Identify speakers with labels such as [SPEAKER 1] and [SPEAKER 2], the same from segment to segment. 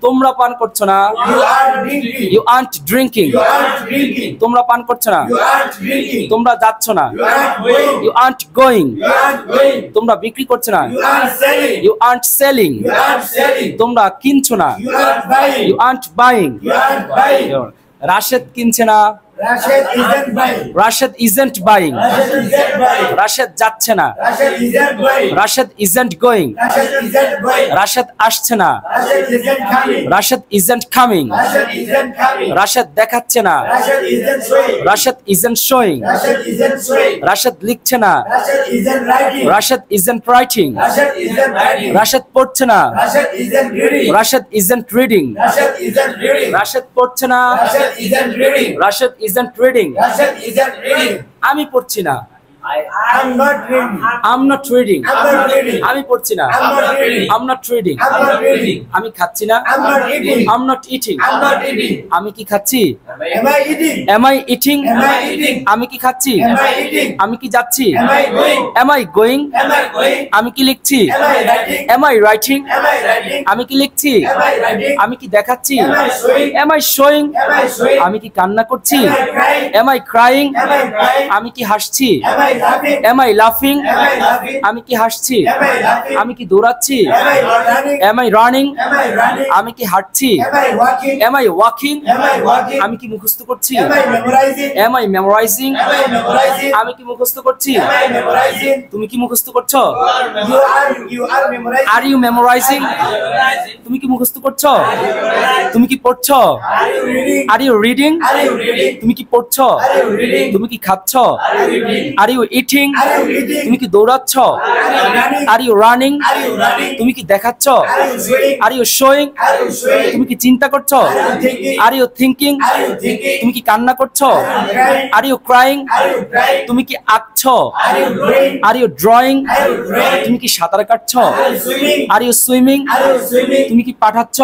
[SPEAKER 1] তোমরা পান করছো না। You aren't drinking. তোমরা পান করছো না। তোমরা যাচ্ছ না। You aren't going. তোমরা বিক্রি করছো না। You aren't selling. তোমরা কিনছো না। You aren't buying. রাশেদ কিনছে না। Rashid isn't buying. Rashid যাচ্ছে না। Rashid isn't going. Rashid আসছে না। Rashid isn't coming. Rashid দেখাচ্ছে না। Rashid isn't showing. Rashid লিখছে না। Rashid isn't writing. Rashid পড়ছে না। Rashid isn't reading. Rashid পড়ছে না। Rashid isn't reading. আমি পড়ছি না। I'm not reading. আমি পড়ছি না। I'm not reading. আমি খাচ্ছি না। I'm not eating. আমি কি খাচ্ছি? Am I eating? আমি কি খাচ্ছি? আমি কি যাচ্ছি? Am I going? আমি কি লিখছি? Am I writing? আমি কি লিখছি? আমি কি দেখাচ্ছি? Am I showing? আমি কি কান্না করছি? Am I crying? আমি কি হাসছি? Am I laughing? আমি কি হাসছি? আমি কি দৌড়াচ্ছি? Am I running? আমি কি হাঁটছি? Am I walking? আমি কি মুখস্থ করছি? Am I memorizing? আমি কি মুখস্থ করছি? তুমি কি মুখস্থ করছো? Are you memorizing? তুমি কি মুখস্থ করছো? তুমি কি পড়ছো? Are you reading? তুমি কি পড়ছো? তুমি কি খাচ্ছো? Are you eating? তুমি কি দৌড়াচ্ছ? Are you running? তুমি কি দেখাচ্ছ? Are you showing? তুমি কি চিন্তা করছো? Are you thinking? তুমি কি কান্না করছো? Are you crying? তুমি কি আঁকছো? Are you drawing? তুমি কি সাঁতার কাটছো? Are you swimming? তুমি কি পাঠাচ্ছ?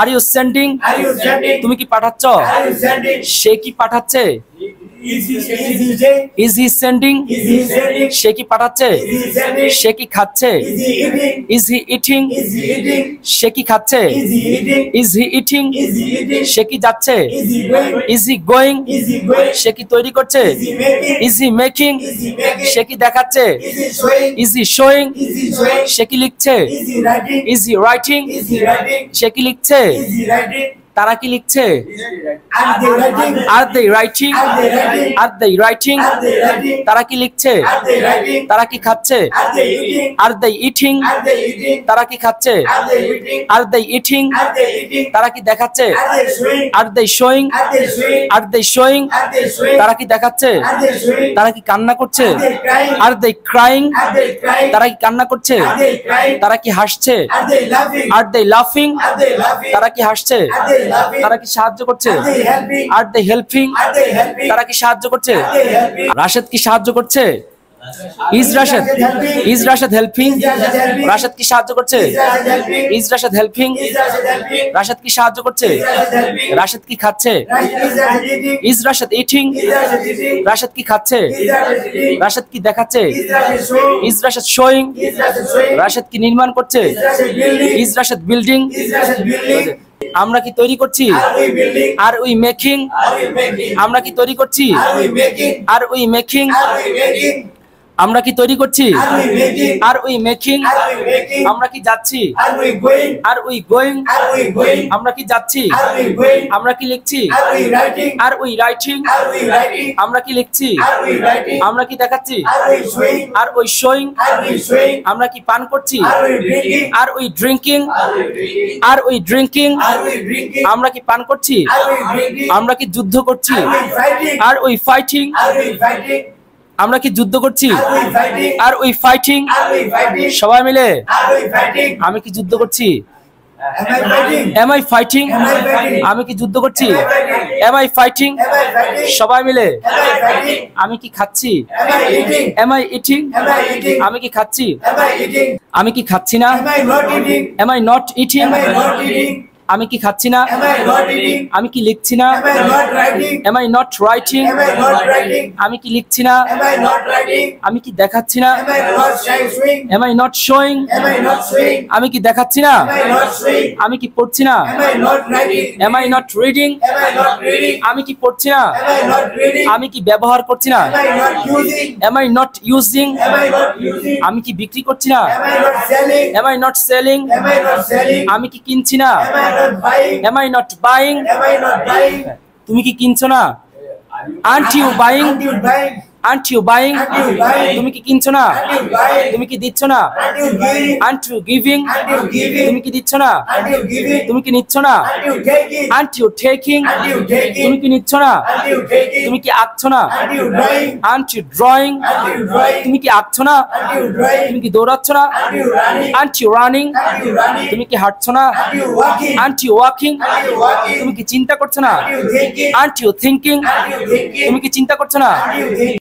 [SPEAKER 1] Are you sending? তুমি কি পাঠাচ্ছ? সে কি পাঠাচ্ছে? Is he sending? সে কি পাঠাচ্ছে? সে কি খাচ্ছে? Is he eating? সে কি খাচ্ছে? Is he eating? সে কি যাচ্ছে? Is he going? সে কি তৈরি করছে? Is he making? সে কি দেখাচ্ছে? Is he showing? সে কি লিখছে? Is he writing? সে কি লিখছে? তারা কি লিখছে? Are they writing? Are they writing? তারা কি লিখছে? তারা কি খাচ্ছে? Are they eating? তারা কি খাচ্ছে? Are they eating? তারা কি দেখাচ্ছে? Are they showing? Are they showing? তারা কি দেখাচ্ছে? তারা কি কান্না করছে? Are they crying? তারা কি কান্না করছে? তারা কি হাসছে? Are they laughing? তারা কি হাসছে? তারা কি সাহায্য করছে? Are they helping? তারা কি সাহায্য করছে? রাশেদ কি সাহায্য করছে? Is Rashid helping? রাশেদ কি সাহায্য করছে? Is Rashid helping? রাশেদ কি সাহায্য করছে? রাশেদ কি খাচ্ছে? Is Rashid eating? রাশেদ কি খাচ্ছে? রাশেদ কি দেখাচ্ছে? Is Rashid showing? রাশেদ কি নির্মাণ করছে? Is Rashid building? আমরা কি তৈরি করছি? Are we making? আমরা কি তৈরি করছি? Are we making? আমরা কি তৈরি করছি? Are we making? আমরা কি যাচ্ছি? Are we going? আমরা কি যাচ্ছি? আমরা কি লিখছি? Are we writing? আমরা কি লিখছি? আমরা কি দেখাচ্ছি? Are we showing? আমরা কি পান করছি? Are we drinking? Are we drinking? আমরা কি পান করছি? আমরা কি যুদ্ধ করছি? Are we fighting? আমরা কি যুদ্ধ করছি? Are we fighting? সবাই মিলে আমি কি যুদ্ধ করছি? Am I fighting? আমি কি যুদ্ধ করছি? Am I fighting? সবাই মিলে আমি কি খাচ্ছি? Am I eating? আমি কি খাচ্ছি? আমি কি খাচ্ছি না? Am I not eating? আমি কি খাচ্ছি না?
[SPEAKER 2] Am I not eating?
[SPEAKER 1] আমি কি লিখছি না?
[SPEAKER 2] Am I not writing?
[SPEAKER 1] Am I not writing?
[SPEAKER 2] Am I not writing?
[SPEAKER 1] আমি কি লিখছি না?
[SPEAKER 2] Am I not writing?
[SPEAKER 1] আমি কি দেখাচ্ছি না?
[SPEAKER 2] Am I not showing?
[SPEAKER 1] Am I not showing?
[SPEAKER 2] Am I not showing?
[SPEAKER 1] আমি কি দেখাচ্ছি না?
[SPEAKER 2] Am I not showing?
[SPEAKER 1] আমি কি পড়ছি না?
[SPEAKER 2] Am I not writing?
[SPEAKER 1] Am I not reading?
[SPEAKER 2] Am I not reading?
[SPEAKER 1] আমি কি পড়ছি না?
[SPEAKER 2] Am I not reading?
[SPEAKER 1] আমি কি ব্যবহার করছি না?
[SPEAKER 2] Am I not using?
[SPEAKER 1] Am I not using?
[SPEAKER 2] Am I not using?
[SPEAKER 1] আমি কি বিক্রি করছি না?
[SPEAKER 2] Am I not selling?
[SPEAKER 1] Am I not selling?
[SPEAKER 2] Am I not selling?
[SPEAKER 1] আমি কি কিনছি না?
[SPEAKER 2] Am I not buying?
[SPEAKER 1] Am I not buying?
[SPEAKER 2] Am I not buying?
[SPEAKER 1] তুমি কি কিনছো না? Aren't you buying?
[SPEAKER 2] Aren't you buying?
[SPEAKER 1] Aren't you buying?
[SPEAKER 2] Aren't you buying?
[SPEAKER 1] তুমি কি কিনছো না?
[SPEAKER 2] Aren't you buying?
[SPEAKER 1] তুমি কি দিচ্ছ না?
[SPEAKER 2] Aren't you giving?
[SPEAKER 1] Aren't you giving?
[SPEAKER 2] Aren't you giving?
[SPEAKER 1] তুমি কি দিচ্ছ না?
[SPEAKER 2] Aren't you giving?
[SPEAKER 1] তুমি কি নিচ্ছ না?
[SPEAKER 2] Aren't you taking?
[SPEAKER 1] Aren't you taking?
[SPEAKER 2] Aren't you taking?
[SPEAKER 1] তুমি কি নিচ্ছ না?
[SPEAKER 2] Aren't you taking?
[SPEAKER 1] তুমি কি আঁকছো না?
[SPEAKER 2] Aren't you drawing?
[SPEAKER 1] Aren't you drawing?
[SPEAKER 2] Aren't you drawing?
[SPEAKER 1] তুমি কি আঁকছো না?
[SPEAKER 2] Aren't you drawing?
[SPEAKER 1] তুমি কি দৌড়াচ্ছ না?
[SPEAKER 2] Aren't you running?
[SPEAKER 1] Aren't you running?
[SPEAKER 2] Aren't you running?
[SPEAKER 1] তুমি কি হাঁটছো না?
[SPEAKER 2] Aren't you walking?
[SPEAKER 1] Aren't you walking?
[SPEAKER 2] Aren't you walking?
[SPEAKER 1] তুমি কি চিন্তা করছো না?
[SPEAKER 2] Aren't you thinking?
[SPEAKER 1] Aren't you thinking?
[SPEAKER 2] Aren't you thinking?
[SPEAKER 1] তুমি কি চিন্তা করছো না?
[SPEAKER 2] Aren't you thinking?